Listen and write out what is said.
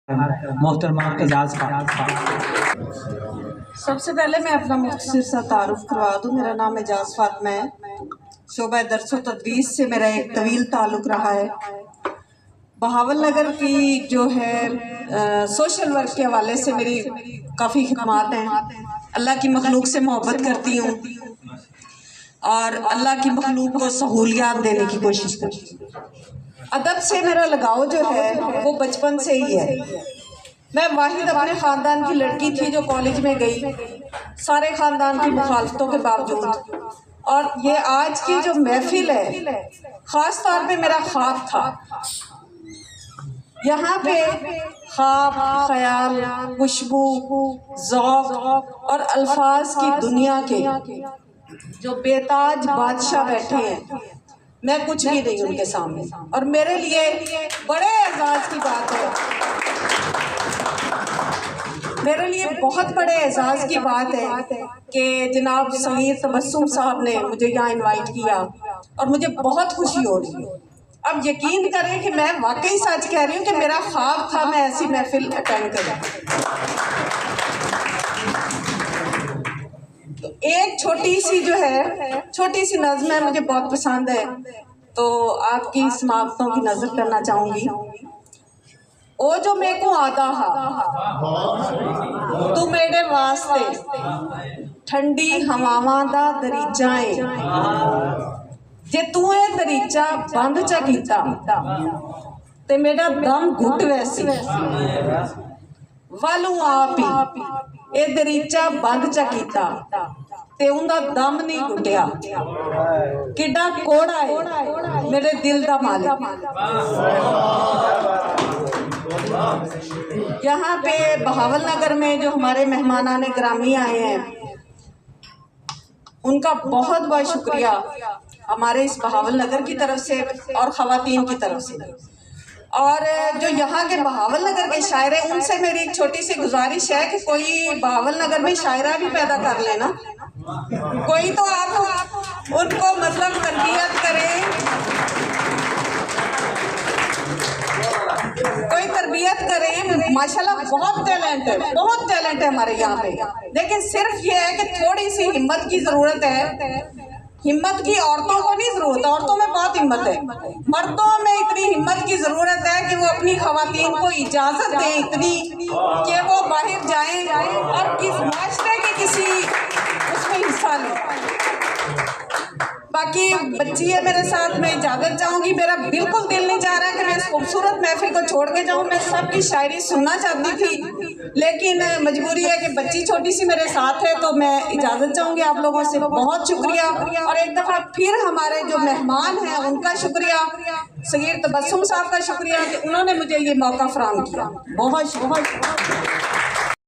मोहतरमा एजाज सबसे पहले मैं अपना मुख्तसर सा तारुफ करवा दूँ। मेरा नाम एजाज फातिमा है। शोबा दरसो तदरीस से मेरा एक तवील ताल्लुक़ रहा है। बहावल नगर की जो है सोशल वर्क के हवाले से मेरी काफ़ी खिदमात हैं। अल्लाह की मखलूक से मोहब्बत करती हूँ और अल्लाह की मखलूक को सहूलियात देने की कोशिश करती हूँ। अदब से मेरा लगाव जो है वो बचपन से ही है। मैं वाहिद अपने ख़ानदान की लड़की थी जो कॉलेज में गई, सारे ख़ानदान की मुखालफतों के बावजूद। और ये आज की जो महफिल है, ख़ास तौर पे मेरा ख्वाब था। यहाँ पे ख्वाब, ख्याल, खुशबू, ज़ौक़ और अल्फाज की दुनिया के जो बेताज बादशाह बैठे हैं, मैं कुछ भी नहीं उनके सामने। और मेरे लिए बड़े एजाज़ की बात है, मेरे लिए बहुत बड़े एजाज़ की बात है कि जनाब सगीर तबस्सुम साहब ने मुझे यहाँ इनवाइट किया और मुझे बहुत खुशी हो रही है। अब यकीन करें कि मैं वाकई सच कह रही हूँ कि मेरा ख्वाब था मैं ऐसी महफिल अटेंड करूँ। तो एक छोटी सी जो है, छोटी सी नज़्म है, मुझे बहुत पसंद है, तो आपकी समाप्तों की नज़र करना चाहूँगी। ओ जो मेरे को आता हा तू मेरे वास्ते ठंडी हवावां दा दरीचाए, जे तू ये दरीचा बंद चा कीता ते मेरा दम घुट वैसी वालू आप ही ये दरीचा बंद चा कीता ते उनका दम नहीं घुटिया। किड्डा कोड़ा है मेरे दिल दा मालिक। यहाँ पे बहावल नगर में जो हमारे मेहमानाने ग्रामी आए हैं, उनका बहुत बहुत शुक्रिया हमारे इस बहावल नगर की तरफ से और ख़वातीन की तरफ से। और जो यहाँ के बहावल नगर के शायर हैं, उनसे मेरी एक छोटी सी गुजारिश है कि कोई बहावल नगर में शायरा भी पैदा कर लेना। कोई तो आप उनको मतलब तरबियत करें, कोई तरबियत करें। माशाल्लाह बहुत टैलेंट है हमारे यहाँ पे, लेकिन सिर्फ ये है कि थोड़ी सी हिम्मत की ज़रूरत है। हिम्मत की औरतों को नहीं ज़रूरत, औरतों में बहुत हिम्मत है, मर्दों में इतनी हिम्मत की ज़रूरत है कि वो अपनी ख़वातीन को इजाज़त दें इतनी कि वो बाहर जाएं और किस माशरे के किसी उसमें हिस्सा लें। बाकी बच्ची है मेरे साथ, मैं इजाज़त चाहूँगी। मेरा बिल्कुल दिल नहीं चाह रहा कि मैं इस खूबसूरत महफिल को छोड़ के जाऊँ। मैं सबकी शायरी सुनना चाहती थी, लेकिन मजबूरी है कि बच्ची छोटी सी मेरे साथ है, तो मैं इजाज़त चाहूँगी आप लोगों से। बहुत शुक्रिया और एक दफ़ा फिर हमारे जो मेहमान हैं उनका शुक्रिया, सगीर तबस्सुम साहब का शुक्रिया कि उन्होंने मुझे ये मौका फराहम किया। बहुत